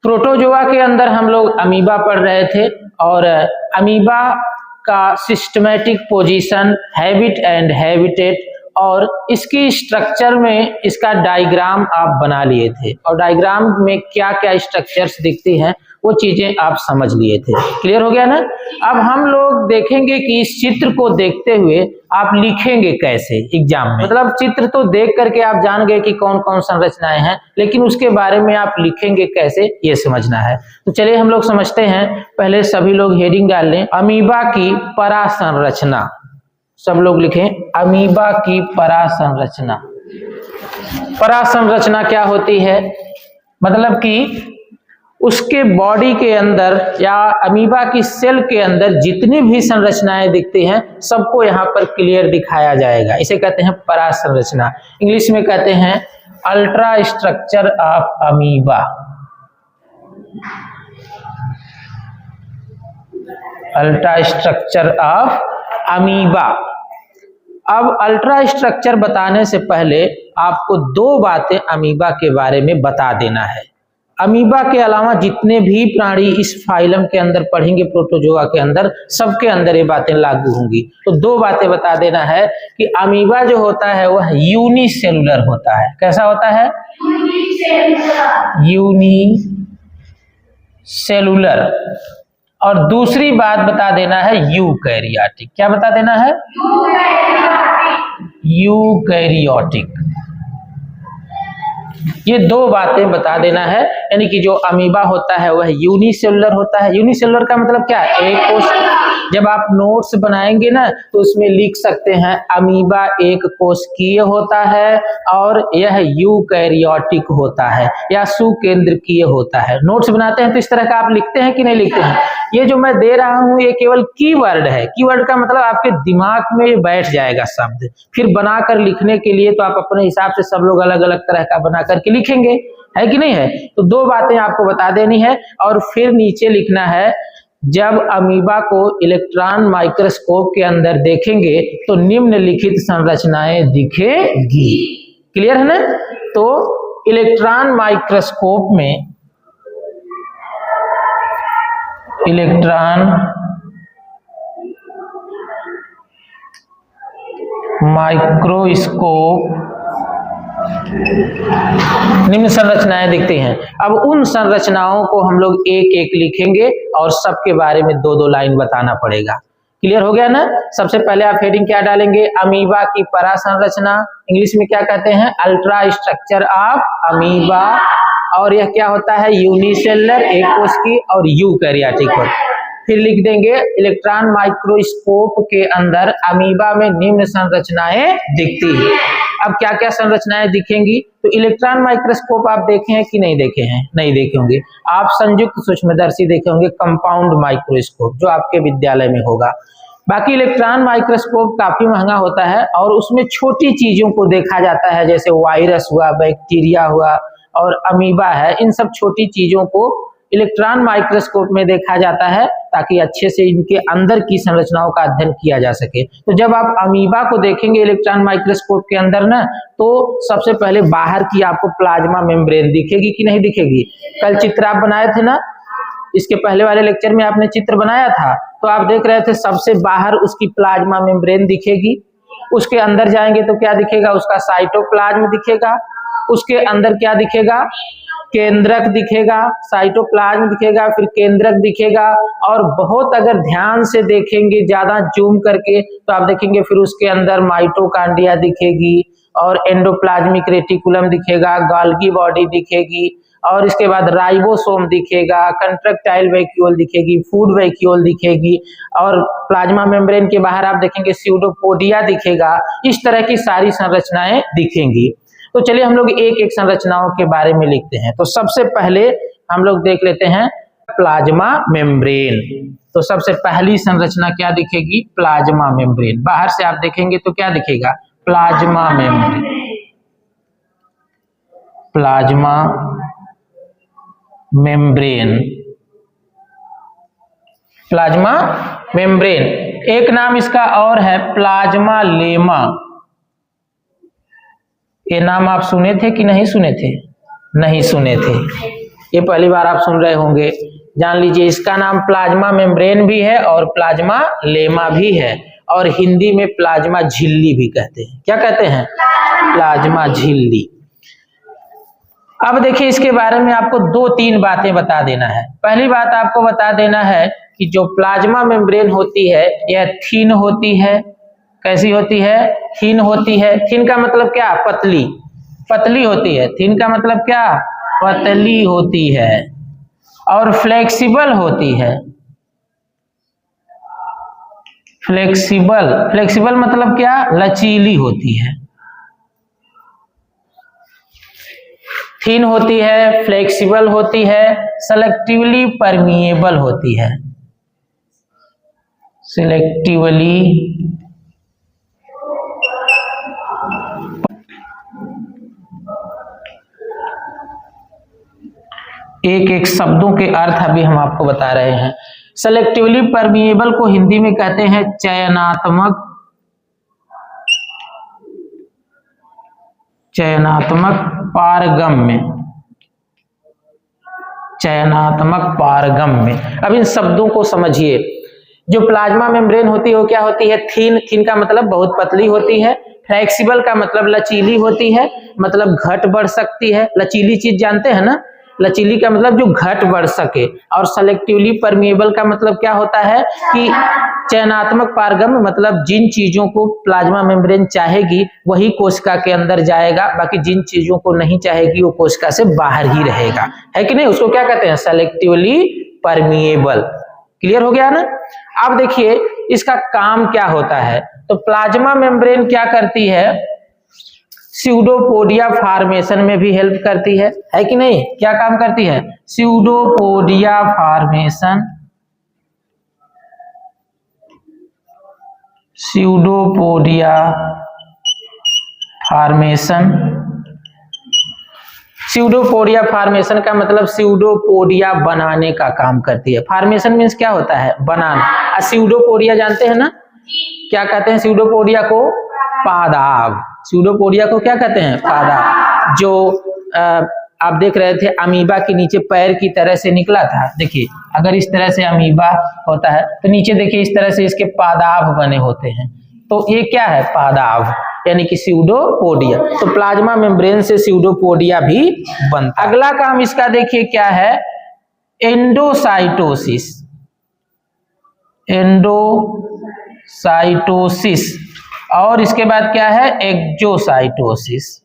Protozoa के अंदर हम लोग अमीबा पढ़ रहे थे और अमीबा का systematic position, habit and habitat और इसकी स्ट्रक्चर में इसका डायग्राम आप बना लिए थे और डायग्राम में क्या क्या स्ट्रक्चर्स दिखती हैं वो चीजें आप समझ लिए थे। क्लियर हो गया ना। अब हम लोग देखेंगे कि इस चित्र को देखते हुए आप लिखेंगे कैसे एग्जाम में। मतलब चित्र तो देख करके आप जान गए कि कौन कौन संरचनाएं हैं, लेकिन उसके बारे में आप लिखेंगे कैसे ये समझना है। तो चलिए हम लोग समझते हैं। पहले सभी लोग हेडिंग डाल लें, अमीबा की परासंरचना। सब लोग लिखें अमीबा की परासंरचना। परासंरचना क्या होती है? मतलब कि उसके बॉडी के अंदर या अमीबा की सेल के अंदर जितनी भी संरचनाएं दिखती हैं सबको यहाँ पर क्लियर दिखाया जाएगा। इसे कहते हैं परासंरचना। इंग्लिश में कहते हैं ultra structure of amoeba. Ultra structure of amoeba. अब अल्ट्रा स्ट्रक्चर बताने से पहले आपको दो बातें अमीबा के बारे में बता देना है। अमीबा के अलावा जितने भी प्राणी इस फाइलम के अंदर पढ़ेंगे प्रोटोजोआ के अंदर, सबके अंदर ये बातें लागू होंगी। तो दो बातें बता देना है कि अमीबा जो होता है वह यूनिसेलुलर होता है। कैसा होता है? यूनिसेलुलर। और दूसरी बात बता देना है यूकैरियोटिक। क्या बता देना है? यूकैरियोटिक। ये दो बातें बता देना है। यानी कि जो अमीबा होता है वह यूनिसेलुलर होता है। यूनिसेलुलर का मतलब क्या है? एक कोश। जब आप नोट्स बनाएंगे ना तो उसमें लिख सकते हैं अमीबा एक कोशिकीय होता है और यह यूकैरियोटिक होता है या सुकेंद्रकीय होता है। नोट्स बनाते हैं तो इस तरह का आप लिखते हैं कि नहीं लिखते हैं? ये जो मैं दे रहा हूं ये केवल कीवर्ड है। कीवर्ड का मतलब आपके दिमाग में बैठ जाएगा शब्द, फिर बनाकर लिखने के लिए तो आप अपने हिसाब से सब लोग अलग अलग तरह का बना करके लिखेंगे, है कि नहीं है? तो दो बातें आपको बता देनी है और फिर नीचे लिखना है जब अमीबा को इलेक्ट्रॉन माइक्रोस्कोप के अंदर देखेंगे तो निम्नलिखित संरचनाएं दिखेगी। क्लियर है ना? तो इलेक्ट्रॉन माइक्रोस्कोप में इलेक्ट्रॉन माइक्रोस्कोप निम्न संरचनाएं दिखती हैं। अब उन संरचनाओं को हम लोग एक एक लिखेंगे और सबके बारे में दो दो लाइन बताना पड़ेगा। क्लियर हो गया ना? सबसे पहले आप हेडिंग क्या डालेंगे? अमीबा की परासंरचना। इंग्लिश में क्या कहते हैं? Ultra structure of amoeba. और यह क्या होता है? यूनिसेलुलर, एक कोशिकीय और यूकैरियोटिक होता है। फिर लिख देंगे इलेक्ट्रॉन माइक्रोस्कोप के अंदर अमीबा में निम्न संरचनाएं दिखती हैं। अब क्या क्या संरचनाएं दिखेंगी? तो इलेक्ट्रॉन माइक्रोस्कोप आप देखे हैं कि नहीं देखे हैं? नहीं देखे होंगे। आप संयुक्त सूक्ष्मदर्शी देखे होंगे, कंपाउंड माइक्रोस्कोप जो आपके विद्यालय में होगा। बाकी इलेक्ट्रॉन माइक्रोस्कोप काफी महंगा होता है और उसमें छोटी चीजों को देखा जाता है, जैसे वायरस हुआ, बैक्टीरिया हुआ और अमीबा है। इन सब छोटी चीजों को इलेक्ट्रॉन माइक्रोस्कोप में देखा जाता है ताकि अच्छे से इनके अंदर की संरचनाओं का अध्ययन किया जा सके। तो जब आप अमीबा को देखेंगे इलेक्ट्रॉन माइक्रोस्कोप के अंदर ना, तो सबसे पहले बाहर की आपको प्लाज्मा मेम्ब्रेन दिखेगी कि नहीं दिखेगी? कल चित्र आप बनाए थे ना, इसके पहले वाले लेक्चर में आपने चित्र बनाया था, तो आप देख रहे थे सबसे बाहर उसकी प्लाज्मा मेम्ब्रेन दिखेगी। उसके अंदर जाएंगे तो क्या दिखेगा? उसका साइटोप्लाज्म दिखेगा। उसके अंदर क्या दिखेगा? केंद्रक दिखेगा, साइटोप्लाज्म दिखेगा, फिर केंद्रक दिखेगा। और बहुत अगर ध्यान से देखेंगे, ज्यादा जूम करके, तो आप देखेंगे फिर उसके अंदर माइटोकांड्रिया दिखेगी और एंडोप्लाज्मिक रेटिकुलम दिखेगा, गोल्गी बॉडी दिखेगी और इसके बाद राइबोसोम दिखेगा, कंट्रैक्टाइल वैक्यूल दिखेगी, फूड वैक्यूल दिखेगी और प्लाज्मा मेम्ब्रेन के बाहर आप देखेंगे स्यूडोपोडिया दिखेगा। इस तरह की सारी संरचनाएं दिखेंगी। तो चलिए हम लोग एक एक संरचनाओं के बारे में लिखते हैं। तो सबसे पहले हम लोग देख लेते हैं प्लाज्मा मेम्ब्रेन। तो सबसे पहली संरचना क्या दिखेगी? Plasma membrane. बाहर से आप देखेंगे तो क्या दिखेगा? Plasma membrane. Plasma membrane. Plasma membrane. एक नाम इसका और है प्लाज्मा लेमा। ये नाम आप सुने थे कि नहीं सुने थे? नहीं सुने थे। ये पहली बार आप सुन रहे होंगे, जान लीजिए। इसका नाम प्लाज्मा मेम्ब्रेन भी है और प्लाज्मा लेमा भी है, और हिंदी में प्लाज्मा झिल्ली भी कहते हैं। क्या कहते हैं? प्लाज्मा झिल्ली। अब देखिए, इसके बारे में आपको 2-3 बातें बता देना है। पहली बात आपको बता देना है कि जो प्लाज्मा मेम्ब्रेन होती है यह थीन होती है। कैसी होती है? थीन होती है। थीन का मतलब क्या? पतली, पतली होती है। थीन का मतलब क्या? पतली होती है। और फ्लेक्सिबल होती है। फ्लेक्सिबल, फ्लेक्सिबल मतलब क्या? लचीली होती है। थीन होती है, फ्लेक्सिबल होती है, सेलेक्टिवली परमिएबल होती है। सेलेक्टिवली एक एक शब्दों के अर्थ अभी हम आपको बता रहे हैं। सेलेक्टिवली परमिएबल को हिंदी में कहते हैं चयनात्मक, चयनात्मक पारगम्य, चयनात्मक पारगम्य। अब इन शब्दों को समझिए। जो प्लाज्मा मेम्ब्रेन होती है वो क्या होती है? थीन, थीन का मतलब बहुत पतली होती है। फ्लेक्सिबल का मतलब लचीली होती है, मतलब घट बढ़ सकती है। लचीली चीज जानते हैं ना? लचीली का मतलब जो घट बढ़ सके। और सेलेक्टिवली परमिएबल का मतलब क्या होता है कि चयनात्मक पारगम्य, मतलब जिन चीजों को प्लाज्मा मेम्ब्रेन चाहेगी वही कोशिका के अंदर जाएगा, बाकी जिन चीजों को नहीं चाहेगी वो कोशिका से बाहर ही रहेगा, है कि नहीं? उसको क्या कहते हैं? Selectively permeable. क्लियर हो गया ना? अब देखिए इसका काम क्या होता है। तो प्लाज्मा मेम्ब्रेन क्या करती है? स्यूडोपोडिया फॉर्मेशन में भी हेल्प करती है कि नहीं? क्या काम करती है? Pseudopodia formation, pseudopodia formation. Pseudopodia formation का मतलब स्यूडोपोडिया बनाने का काम करती है। फॉर्मेशन मीन्स क्या होता है? बनाना। स्यूडोपोडिया जानते हैं ना? क्या कहते हैं स्यूडोपोडिया को? पादाब। स्यूडोपोडिया को क्या कहते हैं? पादाब। जो आप देख रहे थे अमीबा के नीचे पैर की तरह से निकला था, देखिए अगर इस तरह से अमीबा होता है तो नीचे देखिए इस तरह से इसके पादाब बने होते हैं, तो ये क्या है? पादाब, यानी कि स्यूडोपोडिया। तो प्लाज्मा मेम्ब्रेन से स्यूडोपोडिया भी बनता है। अगला काम इसका देखिए क्या है? एंडोसाइटोसिस। एंडोसाइटोसिस। और इसके बाद क्या है? एक्जोसाइटोसिस।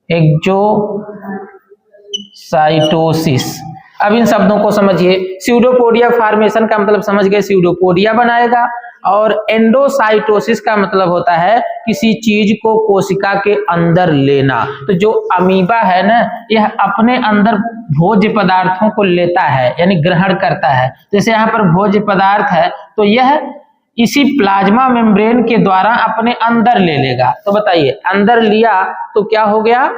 एक्जोसाइटोसिस। अब इन शब्दों को समझिए। स्यूडोपोडिया फॉर्मेशन का मतलब समझ गए, स्यूडोपोडिया बनाएगा। और एंडोसाइटोसिस का मतलब होता है किसी चीज को कोशिका के अंदर लेना। तो जो अमीबा है ना, यह अपने अंदर भोज्य पदार्थों को लेता है, यानी ग्रहण करता है। जैसे यहाँ पर भोज्य पदार्थ है तो यह इसी प्लाज्मा मेम्ब्रेन के द्वारा अपने अंदर ले लेगा। तो बताइए, अंदर लिया तो क्या हो गया?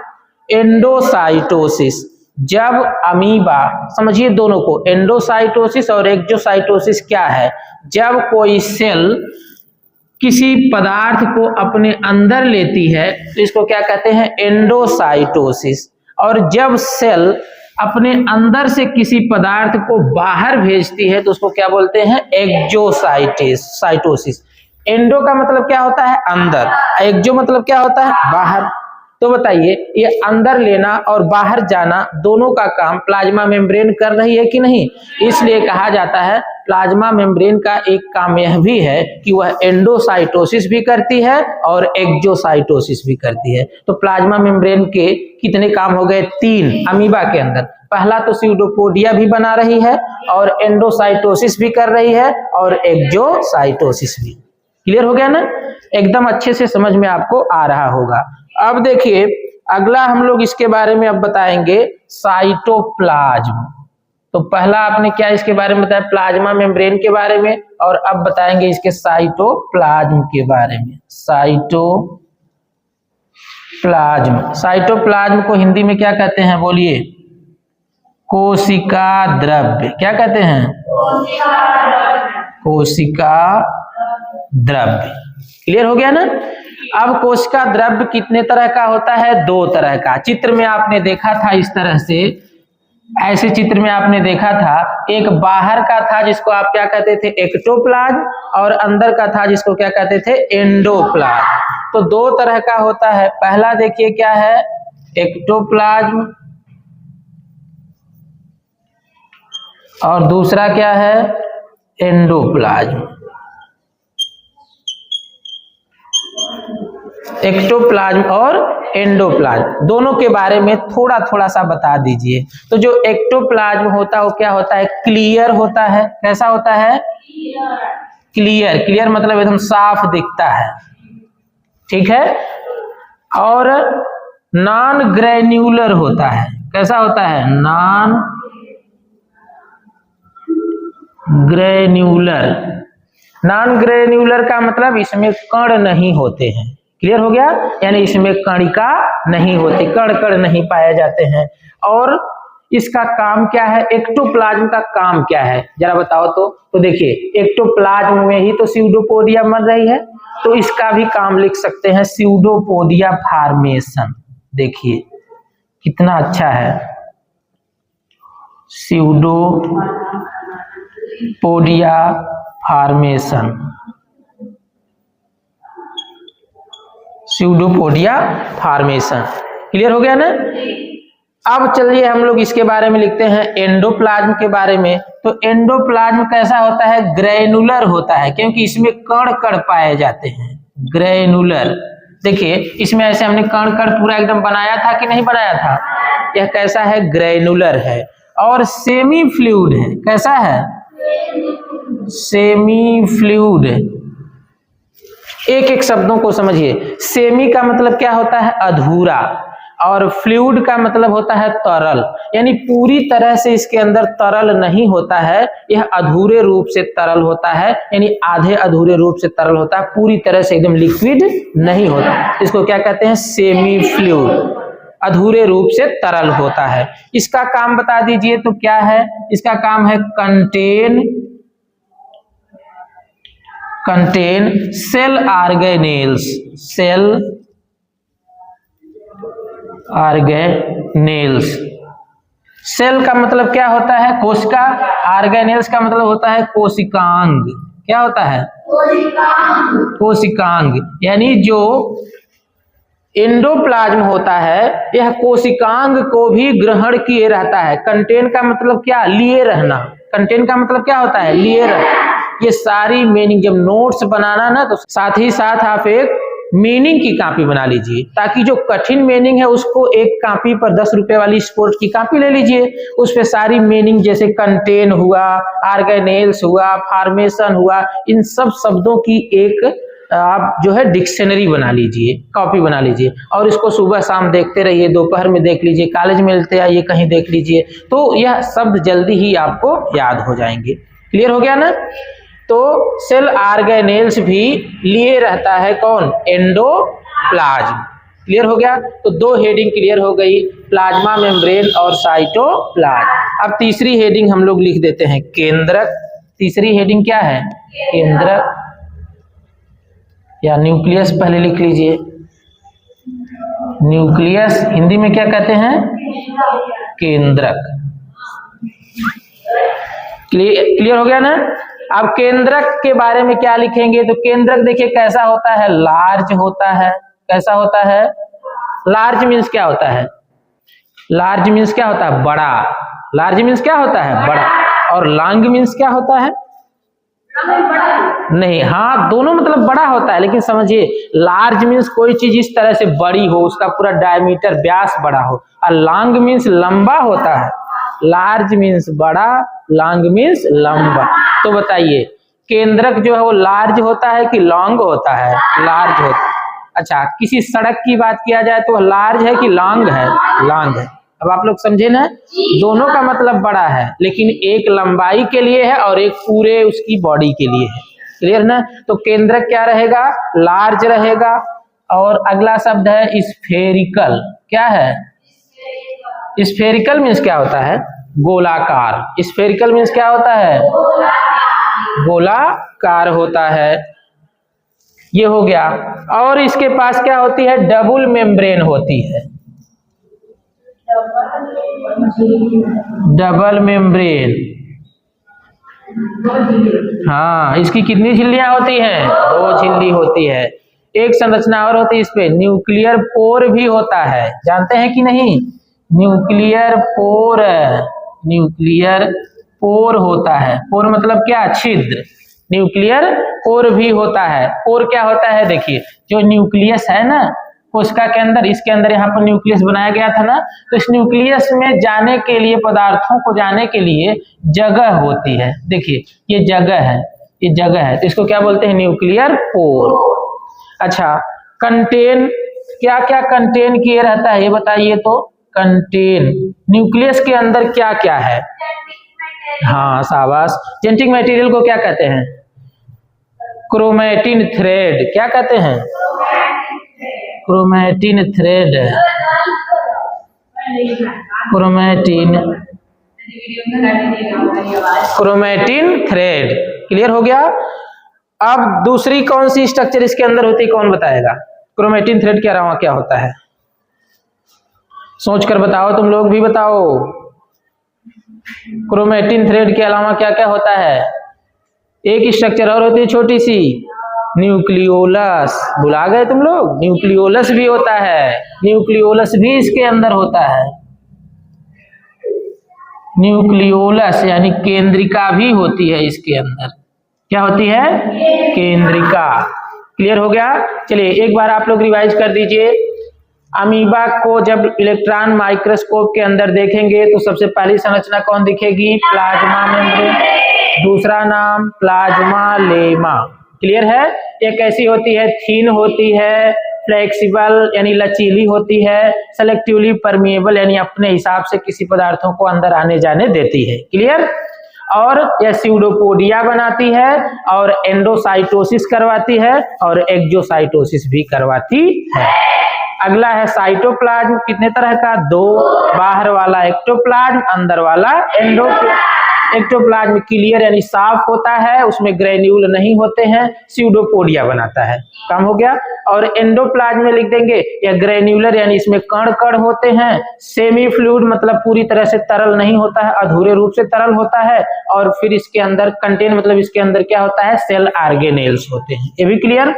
एंडोसाइटोसिस। जब अमीबा, समझिए दोनों को, एंडोसाइटोसिस और एक्जोसाइटोसिस क्या है? जब कोई सेल किसी पदार्थ को अपने अंदर लेती है तो इसको क्या कहते हैं? एंडोसाइटोसिस। और जब सेल अपने अंदर से किसी पदार्थ को बाहर भेजती है तो उसको क्या बोलते हैं? एक्जोसाइटोसिस। एंडो का मतलब क्या होता है? अंदर। एक्जो मतलब क्या होता है? बाहर। तो बताइए, ये अंदर लेना और बाहर जाना दोनों का काम प्लाज्मा मेम्ब्रेन कर रही है कि नहीं? इसलिए कहा जाता है प्लाज्मा मेम्ब्रेन का एक काम यह भी है कि वह एंडोसाइटोसिस भी करती है और एक्जोसाइटोसिस भी करती है। तो प्लाज्मा मेम्ब्रेन के कितने काम हो गए? 3 अमीबा के अंदर। पहला तो स्यूडोपोडिया भी बना रही है और एंडोसाइटोसिस भी कर रही है और एक्जोसाइटोसिस भी। क्लियर हो गया ना? एकदम अच्छे से समझ में आपको आ रहा होगा। अब देखिए अगला हम लोग इसके बारे में अब बताएंगे साइटोप्लाज्म। तो पहला आपने क्या इसके बारे में बताया? प्लाज्मा मेम्ब्रेन के बारे में, और अब बताएंगे इसके साइटोप्लाज्म के बारे में। साइटोप्लाज्म। साइटोप्लाज्म को हिंदी में क्या कहते हैं? बोलिए। कोशिका द्रव्य। क्या कहते हैं? कोशिका द्रव्य। क्लियर हो गया ना? अब कोशिका द्रव्य कितने तरह का होता है? 2 तरह का। चित्र में आपने देखा था इस तरह से, ऐसे चित्र में आपने देखा था, एक बाहर का था जिसको आप क्या कहते थे, एक्टोप्लाज्म, और अंदर का था जिसको क्या कहते थे, एंडोप्लाज्म। तो दो तरह का होता है। पहला देखिए क्या है, एक्टोप्लाज्म, और दूसरा क्या है, एंडोप्लाज्म। एक्टोप्लाज्म और एंडोप्लाज्म दोनों के बारे में थोड़ा थोड़ा सा बता दीजिए। तो जो एक्टोप्लाज्म होता है वो क्या होता है, क्लियर होता है। कैसा होता है, क्लियर। क्लियर मतलब एकदम साफ दिखता है, ठीक है। और नॉन ग्रेन्युलर होता है। कैसा होता है, नॉन ग्रेन्युलर। नॉन ग्रेन्युलर का मतलब इसमें कण नहीं होते हैं। क्लियर हो गया, यानी इसमें कणिका नहीं होती, कण कण नहीं पाए जाते हैं। और इसका काम क्या है, एक्टोप्लाज्म का काम क्या है जरा बताओ तो देखिए, एक्टोप्लाज्म में ही तो स्यूडोपोडिया बन रही है, तो इसका भी काम लिख सकते हैं, स्यूडोपोडिया फॉर्मेशन। देखिए कितना अच्छा है, pseudopodia formation, pseudopodia formation. Clear हो गया ना। अब चलिए हम लोग इसके बारे में लिखते हैं, एंडोप्लाज्म के बारे में। तो एंडोप्लाज्म कैसा होता है, ग्रेनुलर होता है, क्योंकि इसमें कण कण पाए जाते हैं, ग्रेनुलर। देखिए इसमें ऐसे हमने कण कण पूरा एकदम बनाया था कि नहीं बनाया था, यह कैसा है, ग्रेनुलर है। और सेमी फ्लूइड है। कैसा है, सेमी फ्लूइड। एक एक शब्दों को समझिए। सेमी का मतलब क्या होता है, अधूरा, और फ्लूइड का मतलब होता है तरल, यानी पूरी तरह से इसके अंदर तरल नहीं होता है, यह अधूरे रूप से तरल होता है, यानी आधे अधूरे रूप से तरल होता है, पूरी तरह से एकदम लिक्विड नहीं होता। इसको क्या कहते हैं, सेमी फ्लूइड, अधूरे रूप से तरल होता है। इसका काम बता दीजिए तो क्या है, इसका काम है contain cell organelles, cell organelles. Cell का मतलब क्या होता है, कोशिका, ऑर्गेनेल्स का मतलब होता है कोशिकांग। क्या होता है, कोशिकांग। यानी जो एंडोप्लाज्म होता है यह कोशिकांग को भी ग्रहण किए रहता है। कंटेन का मतलब क्या, लिए रहना। कंटेन का मतलब क्या होता है, लिए रहना। ये सारी मीनिंग, जब नोट्स बनाना ना तो साथ ही साथ आप एक मीनिंग की कॉपी बना लीजिए, ताकि जो कठिन मीनिंग है उसको एक कॉपी पर 10 रुपए वाली स्पोर्ट की कॉपी ले लीजिए, उस पे सारी मीनिंग जैसे कंटेन हुआ, ऑर्गेनेल्स हुआ, फॉर्मेशन हुआ, इन सब शब्दों की एक आप जो है डिक्शनरी बना लीजिए, कॉपी बना लीजिए, और इसको सुबह शाम देखते रहिए, दोपहर में देख लीजिए, कॉलेज में मिलते आइए, कहीं देख लीजिए, तो यह शब्द जल्दी ही आपको याद हो जाएंगे। क्लियर हो गया ना। तो सेल ऑर्गेनेल्स भी लिए रहता है कौन, एंडोप्लाज्म। क्लियर हो गया। तो दो हेडिंग क्लियर हो गई, प्लाज्मा मेम्ब्रेन और साइटोप्लाज्म। अब तीसरी हेडिंग हम लोग लिख देते हैं, केंद्रक। तीसरी हेडिंग क्या है, केंद्रक या न्यूक्लियस पहले लिख लीजिए। न्यूक्लियस हिंदी में क्या कहते हैं, केंद्रक। क्लियर हो गया ना। अब केंद्रक के बारे में क्या लिखेंगे, तो केंद्रक देखिए कैसा होता है, लार्ज होता है। कैसा होता है, लार्ज मीन्स क्या होता है, लार्ज मीन्स क्या होता है, बड़ा। लार्ज मीन्स क्या होता है, बड़ा। और लॉन्ग मीन्स क्या होता है, नहीं, हाँ दोनों मतलब बड़ा होता है, लेकिन समझिए लार्ज मीन्स कोई चीज इस तरह से बड़ी हो, उसका पूरा डायमीटर व्यास बड़ा हो, और लॉन्ग मीन्स लंबा होता है। लार्ज मीन्स बड़ा, लॉन्ग मीन्स लंबा। तो बताइए केंद्रक जो है वो लार्ज होता है कि लॉन्ग होता है, लार्ज होता है। अच्छा, किसी सड़क की बात किया जाए तो लार्ज है कि लॉन्ग है, लॉन्ग है। अब आप लोग समझे ना, दोनों का मतलब बड़ा है, लेकिन एक लंबाई के लिए है और एक पूरे उसकी बॉडी के लिए है। क्लियर ना। तो केंद्रक क्या रहेगा, लार्ज रहेगा। और अगला शब्द है स्फेरिकल। क्या है, स्फेरिकल मीन्स क्या होता है, गोलाकार। स्फेरिकल मीन्स क्या होता है, गोलाकार होता है। ये हो गया। और इसके पास क्या होती है, डबल मेम्ब्रेन होती है। Double membrane. हाँ, इसकी कितनी झिल्लियां होती हैं? 2 झिल्ली होती है। एक संरचना और होती है इस पे, न्यूक्लियर पोर भी होता है, जानते हैं कि नहीं? न्यूक्लियर पोर, न्यूक्लियर पोर होता है। पोर मतलब क्या? छिद्र। न्यूक्लियर पोर भी होता है। पोर क्या होता है? देखिए, जो न्यूक्लियस है ना कोशिका के अंदर, इसके अंदर यहाँ पर न्यूक्लियस बनाया गया था ना, तो इस न्यूक्लियस में जाने के लिए, पदार्थों को जाने के लिए जगह होती है। देखिए ये जगह है, ये जगह है, तो इसको क्या बोलते हैं? Nuclear pore. अच्छा, कंटेन, क्या क्या कंटेन किए रहता है ये बताइए तो? कंटेन, न्यूक्लियस के अंदर क्या क्या है? हाँ शाबाश। जेनेटिक मटेरियल को क्या कहते हैं? Chromatin thread. क्या कहते हैं? Chromatin thread. Chromatin thread. Clear हो गया? अब दूसरी कौन सी स्ट्रक्चर इसके अंदर होती है, कौन बताएगा? क्रोमैटिन थ्रेड के अलावा क्या होता है? सोच कर बताओ, तुम लोग भी बताओ। क्रोमैटिन थ्रेड के अलावा क्या क्या होता है? एक स्ट्रक्चर और होती है छोटी सी, न्यूक्लियोलस। भुला गए तुम लोग? न्यूक्लियोलस भी होता है, न्यूक्लियोलस भी इसके अंदर होता है। न्यूक्लियोलस यानी केंद्रिका भी होती है इसके अंदर। क्या होती है? केंद्रिका। क्लियर हो गया? चलिए एक बार आप लोग रिवाइज कर दीजिए। अमीबा को जब इलेक्ट्रॉन माइक्रोस्कोप के अंदर देखेंगे तो सबसे पहली संरचना कौन दिखेगी? Plasma membrane. दूसरा नाम प्लाज्मा लेमा। क्लियर है? ये कैसी होती है? थीन होती है, फ्लेक्सिबल यानी लचीली होती है, सेलेक्टिवली परमिएबल यानी अपने हिसाब से किसी पदार्थों को अंदर आने जाने देती है। क्लियर? और यह स्यूडोपोडिया बनाती है और एंडोसाइटोसिस करवाती है और एक्सोसाइटोसिस भी करवाती है। अगला है साइटोप्लाज्म। कितने तरह का? 2। बाहर वाला एक्टोप्लाज्म, अंदर वाला एंडोप्लाज्म। एक्टोप्लाज्म क्लियर यानी साफ होता है, उसमें ग्रेन्यूल नहीं होते हैं, स्यूडोपोडिया बनाता है। काम हो गया? और एंडोप्लाज्म में लिख देंगे यह ग्रेन्यूलर यानी इसमें कण कण होते हैं, सेमी फ्लूइड मतलब पूरी तरह से तरल नहीं होता है, अधूरे रूप से तरल होता है, और फिर इसके अंदर कंटेन मतलब इसके अंदर क्या होता है? सेल ऑर्गेनेल्स होते हैं। ये भी क्लियर?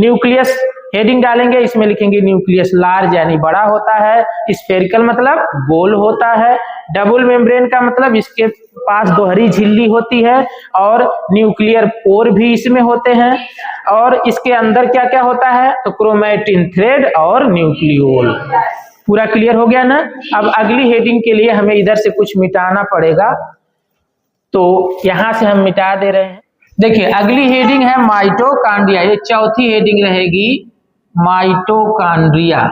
न्यूक्लियस हेडिंग डालेंगे, इसमें लिखेंगे न्यूक्लियस लार्ज यानी बड़ा होता है, स्फेरिकल मतलब गोल होता है, डबल मेम्ब्रेन का मतलब इसके पास दोहरी झिल्ली होती है, और न्यूक्लियर पोर भी इसमें होते हैं, और इसके अंदर क्या क्या होता है? तो क्रोमैटिन थ्रेड और न्यूक्लियोल। पूरा क्लियर हो गया ना? अब अगली हेडिंग के लिए हमें इधर से कुछ मिटाना पड़ेगा, तो यहां से हम मिटा दे रहे हैं। देखिए अगली हेडिंग है माइटोकॉन्ड्रिया, ये चौथी हेडिंग रहेगी, माइटोकॉन्ड्रिया।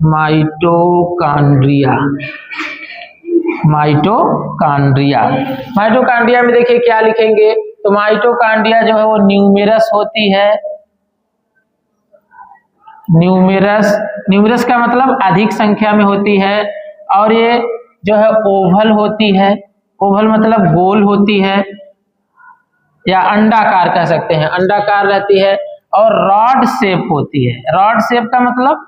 Mitochondria, mitochondria. माइटोकॉन्ड्रिया में देखिए क्या लिखेंगे? तो माइटोकॉन्ड्रिया जो है वो न्यूमेरस होती है। न्यूमेरस, न्यूमेरस का मतलब अधिक संख्या में होती है, और ये जो है ओवल होती है। ओवल मतलब गोल होती है, या अंडाकार कह सकते हैं, अंडाकार रहती है, और रॉड शेप होती है। रॉड शेप का मतलब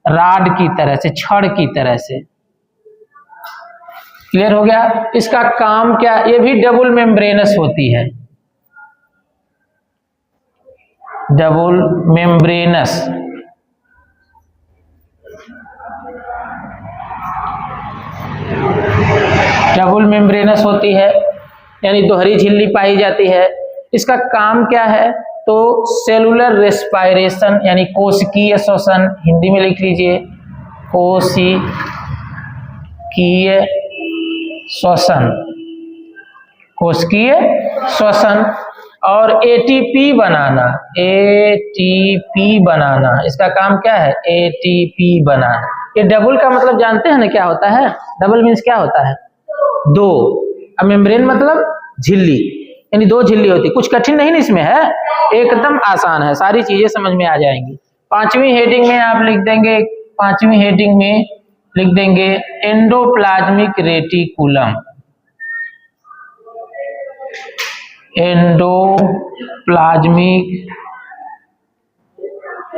राड की तरह से, छड़ की तरह से। क्लियर हो गया? इसका काम क्या? ये भी डबल मेम्ब्रेनस होती है, डबल मेम्ब्रेनस। डबल मेम्ब्रेनस होती है यानी दोहरी झिल्ली पाई जाती है। इसका काम क्या है? तो सेलुलर रेस्पायरेशन यानी कोशिकीय श्वसन, हिंदी में लिख लीजिए कोशिकीय श्वसन, कोशिकीय श्वसन, और एटीपी बनाना, एटीपी बनाना। इसका काम क्या है? एटीपी बनाना। ये डबल का मतलब जानते हैं ना क्या होता है? डबल मीन्स क्या होता है? 2। अब मेम्ब्रेन मतलब झिल्ली, यानी 2 झिल्ली होती। कुछ कठिन नहीं ना इसमें है, एकदम आसान है, सारी चीजें समझ में आ जाएंगी। 5वीं हेडिंग में आप लिख देंगे, 5वीं हेडिंग में लिख देंगे endoplasmic reticulum. Endoplasmic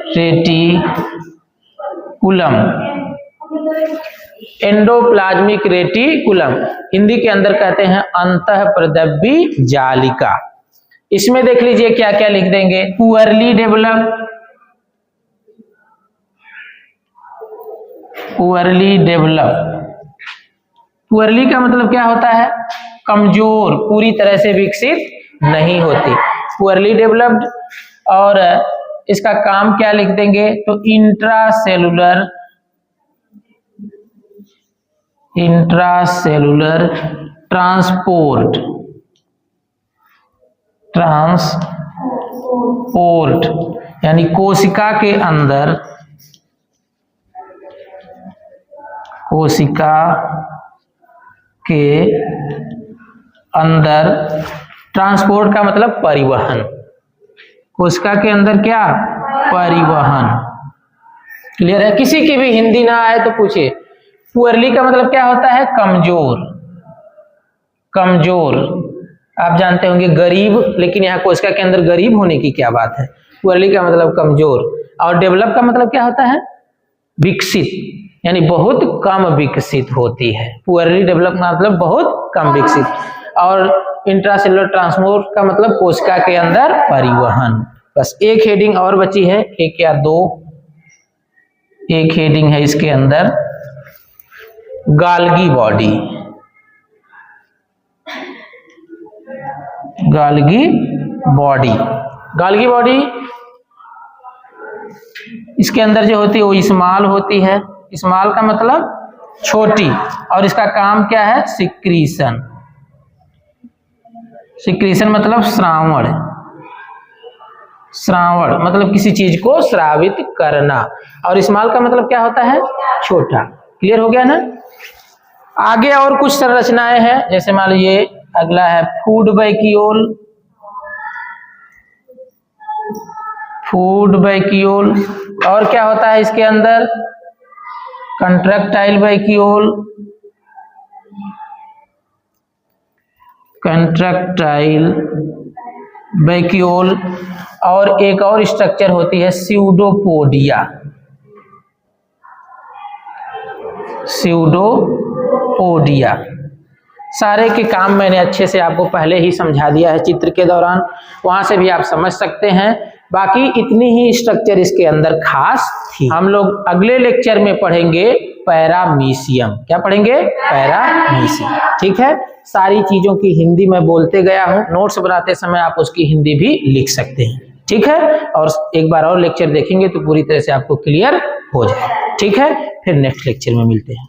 reticulum. Endoplasmic reticulum, Hindi के अंदर कहते हैं अंतःप्रदव्य जालिका। इसमें देख लीजिए क्या क्या लिख देंगे, poorly develop, poorly develop, poorly का मतलब क्या होता है, कमजोर, पूरी तरह से विकसित नहीं होती, पुअरली डेवलप्ड। और इसका काम क्या लिख देंगे, तो इंट्रासेलुलर, इंट्रासेलुलर ट्रांसपोर्ट, ट्रांसपोर्ट यानी कोशिका के अंदर, कोशिका के अंदर, ट्रांसपोर्ट का मतलब परिवहन, कोशिका के अंदर क्या, परिवहन। क्लियर है? किसी की भी हिंदी ना आए तो पूछिए। पुअरली का मतलब क्या होता है, कमजोर, कमजोर। आप जानते होंगे गरीब, लेकिन यहाँ कोशिका के अंदर गरीब होने की क्या बात है। पुअरली का मतलब कमजोर, और डेवलप का मतलब क्या होता है, विकसित, यानी बहुत कम विकसित होती है। पुअरली डेवलप का मतलब बहुत कम विकसित। और इंट्रासेलुलर ट्रांसपोर्ट का मतलब कोशिका के अंदर परिवहन। बस एक हेडिंग और बची है, एक या दो, एक हेडिंग है इसके अंदर, गाल्गी बॉडी, गाल्गी बॉडी। गाल्गी बॉडी इसके अंदर जो होती है वो स्मॉल होती है, स्मॉल का मतलब छोटी, और इसका काम क्या है, सिक्रीशन, सिक्रीशन मतलब श्रावण, श्रावण मतलब किसी चीज को श्रावित करना, और स्मॉल का मतलब क्या होता है, छोटा। क्लियर हो गया ना? आगे और कुछ संरचनाएं हैं, जैसे मान लीजिए अगला है फूड वैक्यूल, फूड वैक्यूल, और क्या होता है इसके अंदर, कंट्रैक्टाइल वैक्यूल, कंट्रैक्टाइल वैक्यूल, और एक और स्ट्रक्चर होती है स्यूडोपोडिया, स्यूडोपोडिया। सारे के काम मैंने अच्छे से आपको पहले ही समझा दिया है चित्र के दौरान, वहां से भी आप समझ सकते हैं। बाकी इतनी ही स्ट्रक्चर इसके अंदर खास थी। हम लोग अगले लेक्चर में पढ़ेंगे पैरामीशियम। क्या पढ़ेंगे? पैरामीशियम। ठीक है, सारी चीजों की हिंदी मैं बोलते गया हूँ, नोट्स बनाते समय आप उसकी हिंदी भी लिख सकते हैं। ठीक है, और एक बार और लेक्चर देखेंगे तो पूरी तरह से आपको क्लियर हो जाए। ठीक है, फिर नेक्स्ट लेक्चर में मिलते हैं।